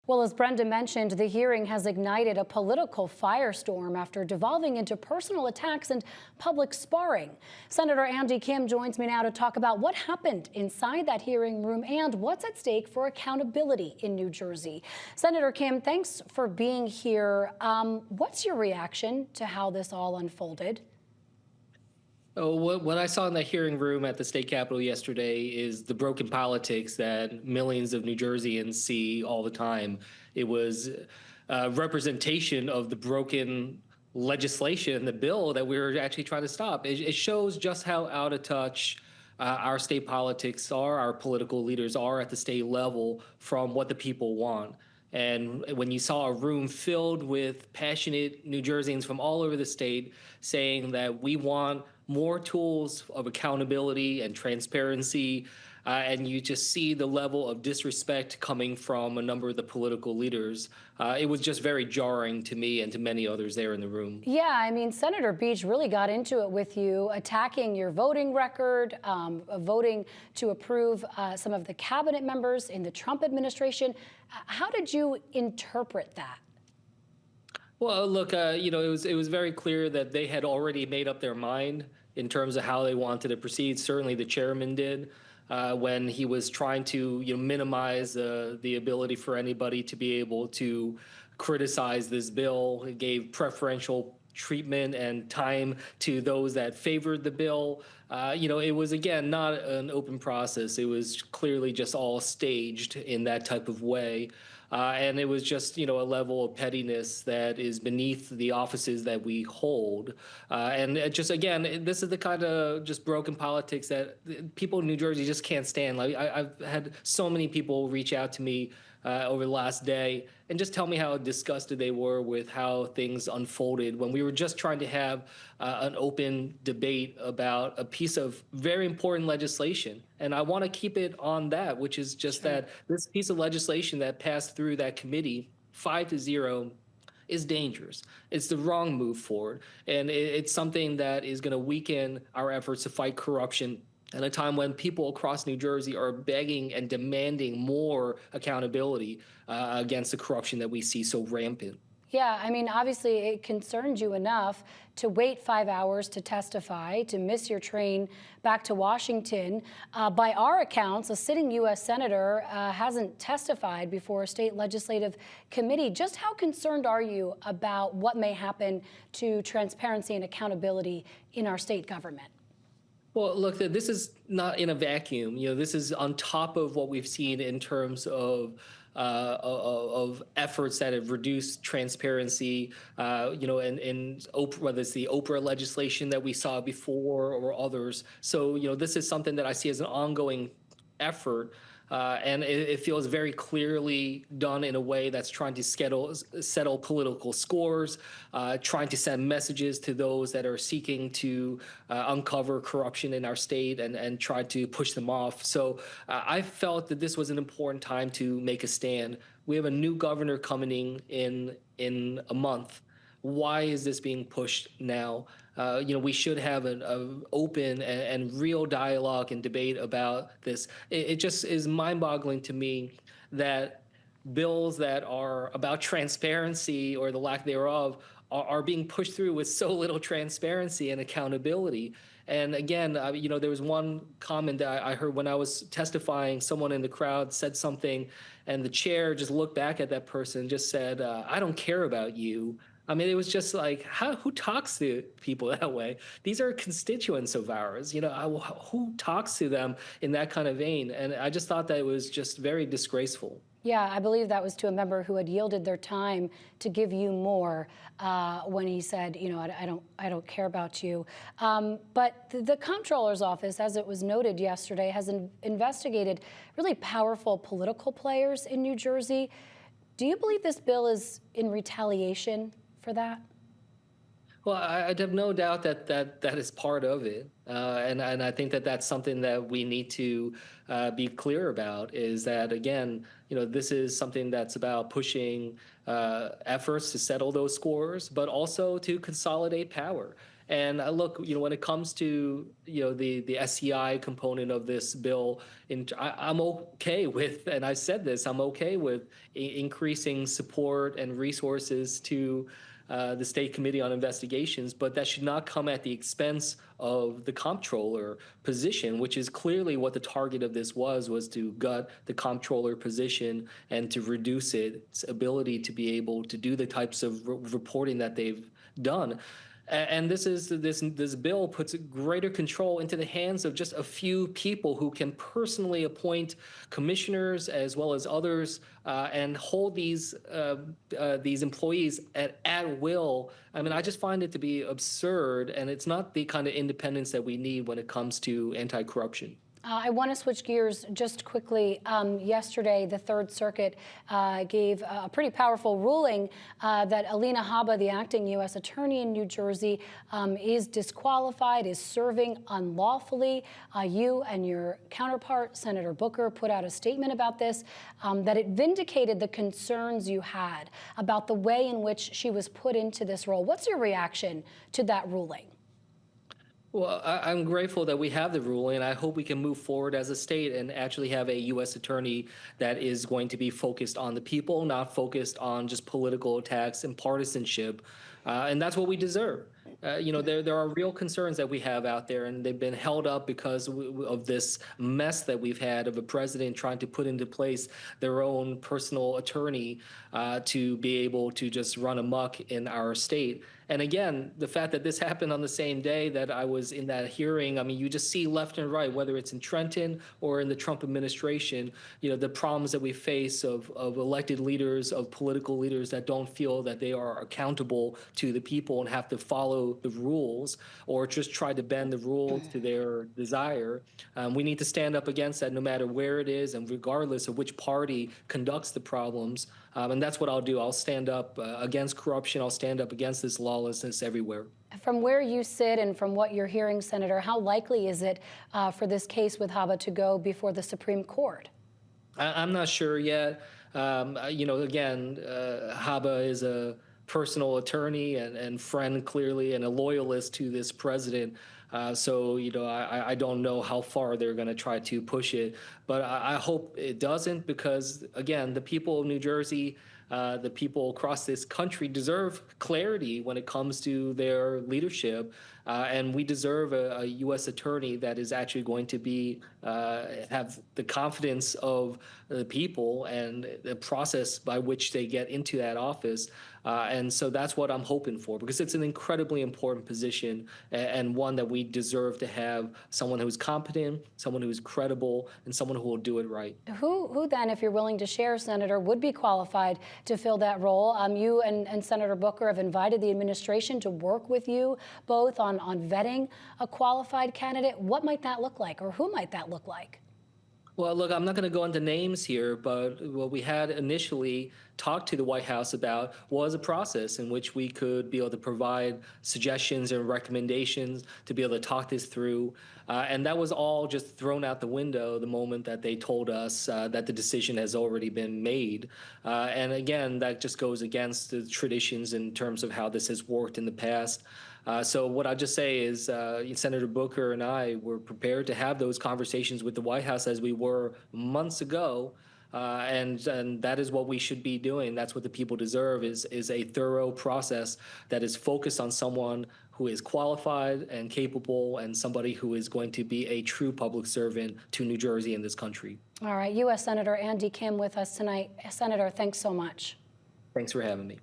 Well, as Brenda mentioned, the hearing has ignited a political firestorm after devolving into personal attacks and public sparring. Senator Andy Kim joins me now to talk about what happened inside that hearing room and what's at stake for accountability in New Jersey. Senator Kim, thanks for being here. What's your reaction to how this all unfolded? Oh, what I saw in the hearing room at the state capitol yesterday is the broken politics that millions of New Jerseyans see all the time. It was a representation of the broken legislation, the bill that we were actually trying to stop. It shows just how out of touch our state politics are, our political leaders are at the state level from what the people want. And when you saw a room filled with passionate New Jerseyans from all over the state saying that we want more tools of accountability and transparency, and you just see the level of disrespect coming from a number of the political leaders, it was just very jarring to me and to many others there in the room. Yeah, I mean, Senator Beach really got into it with you, attacking your voting record, voting to approve some of the cabinet members in the Trump administration. How did you interpret that? Well, look, it was very clear that they had already made up their mind in terms of how they wanted to proceed. Certainly, the chairman did when he was trying to minimize the ability for anybody to be able to criticize this bill. It gave preferential treatment and time to those that favored the bill. It was, again, not an open process. It was clearly just all staged in that type of way. And it was just, a level of pettiness that is beneath the offices that we hold. And it just, again, this is the kind of just broken politics that people in New Jersey just can't stand. Like I've had so many people reach out to me over the last day and just tell me how disgusted they were with how things unfolded when we were just trying to have an open debate about a piece of very important legislation. And I want to keep it on that, which is just that this piece of legislation that passed through that committee 5-0 is dangerous. It's the wrong move forward. And it's something that is going to weaken our efforts to fight corruption at a time when people across New Jersey are begging and demanding more accountability against the corruption that we see so rampant. Yeah, I mean, obviously it concerned you enough to wait 5 hours to testify, to miss your train back to Washington. By our accounts, a sitting U.S. senator hasn't testified before a state legislative committee. Just how concerned are you about what may happen to transparency and accountability in our state government? Well, look, this is not in a vacuum. This is on top of what we've seen in terms of efforts that have reduced transparency, and whether it's the Oprah legislation that we saw before or others. So, this is something that I see as an ongoing effort. And it feels very clearly done in a way that's trying to settle political scores, trying to send messages to those that are seeking to uncover corruption in our state and try to push them off. So I felt that this was an important time to make a stand. We have a new governor coming in a month. Why is this being pushed now? We should have an open and real dialogue and debate about this. It just is mind-boggling to me that bills that are about transparency or the lack thereof are being pushed through with so little transparency and accountability. And again, there was one comment that I heard when I was testifying. Someone in the crowd said something, and the chair just looked back at that person and just said, "I don't care about you." I mean, it was just like, who talks to people that way? These are constituents of ours. Who talks to them in that kind of vein? And I just thought that it was just very disgraceful. Yeah, I believe that was to a member who had yielded their time to give you more when he said, I don't care about you. But the comptroller's office, as it was noted yesterday, has investigated really powerful political players in New Jersey. Do you believe this bill is in retaliation for that? Well, I'd have no doubt that is part of it, and I think that that's something that we need to be clear about. Is that, again, this is something that's about pushing efforts to settle those scores, but also to consolidate power. And look, when it comes to the SEI component of this bill, I'm okay with, and I said this, I'm okay with increasing support and resources to the State Committee on Investigations, but that should not come at the expense of the comptroller position, which is clearly what the target of this was to gut the comptroller position and to reduce its ability to be able to do the types of reporting that they've done. And this bill puts greater control into the hands of just a few people who can personally appoint commissioners as well as others and hold these employees at will. I mean, I just find it to be absurd, and it's not the kind of independence that we need when it comes to anti-corruption. I want to switch gears just quickly. Yesterday, the Third Circuit gave a pretty powerful ruling that Alina Habba, the acting U.S. attorney in New Jersey, is disqualified, is serving unlawfully. You and your counterpart, Senator Booker, put out a statement about this, that it vindicated the concerns you had about the way in which she was put into this role. What's your reaction to that ruling? Well, I'm grateful that we have the ruling, and I hope we can move forward as a state and actually have a U.S. attorney that is going to be focused on the people, not focused on just political attacks and partisanship. And that's what we deserve. There are real concerns that we have out there, and they've been held up because of this mess that we've had of a president trying to put into place their own personal attorney to be able to just run amok in our state. And again, the fact that this happened on the same day that I was in that hearing, I mean, you just see left and right, whether it's in Trenton or in the Trump administration, the problems that we face of elected leaders, of political leaders that don't feel that they are accountable to the people and have to follow the rules or just try to bend the rules to their desire. We need to stand up against that no matter where it is and regardless of which party conducts the problems. And that's what I'll do. I'll stand up against corruption. I'll stand up against this lawlessness everywhere. From where you sit and from what you're hearing, Senator, how likely is it for this case with Habba to go before the Supreme Court? I'm not sure yet. Again, Habba is a personal attorney and friend, clearly, and a loyalist to this president. So I don't know how far they're going to try to push it, but I hope it doesn't because, again, the people of New Jersey, the people across this country deserve clarity when it comes to their leadership. And we deserve a U.S. attorney that is actually going to be have the confidence of the people and the process by which they get into that office. And so that's what I'm hoping for, because it's an incredibly important position and one that we deserve to have someone who's competent, someone who's credible, and someone who will do it right. Who then, if you're willing to share, Senator, would be qualified to fill that role? You and Senator Booker have invited the administration to work with you both on vetting a qualified candidate. What might that look like, or who might that look like? Well, look, I'm not going to go into names here, but what we had initially talked to the White House about was a process in which we could be able to provide suggestions and recommendations to be able to talk this through. And that was all just thrown out the window the moment that they told us that the decision has already been made. And again, that just goes against the traditions in terms of how this has worked in the past. So what I'll just say is Senator Booker and I were prepared to have those conversations with the White House as we were months ago. And that is what we should be doing. That's what the people deserve is a thorough process that is focused on someone who is qualified and capable and somebody who is going to be a true public servant to New Jersey and this country. All right. U.S. Senator Andy Kim with us tonight. Senator, thanks so much. Thanks for having me.